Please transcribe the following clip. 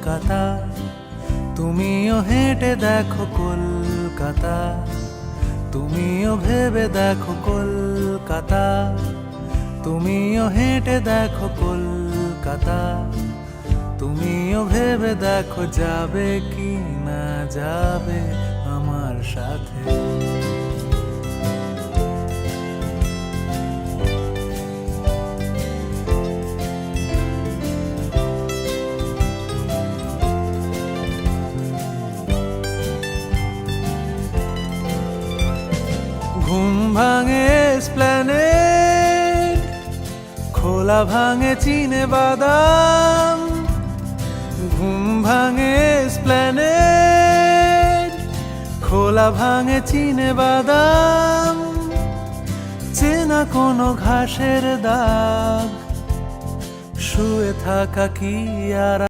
কলকাতা, তুমিও হেঁটে দেখো কলকাতা, তুমিও ভেবে দেখো কলকাতা, তুমিও হেঁটে দেখো কলকাতা, তুমিও ভেবে দেখো যাবে কি না যাবে আমার সাথে। ঘুম ভাঙে এসপ্ল্যানেড, খোলা ভাঙে চিনে বাদাম। ঘুম ভাঙে এসপ্ল্যানেড, খোলা ভাঙে চিনে বাদাম। চেনা কোনো ঘাসের দাগ, শুয়ে থাকা কি আর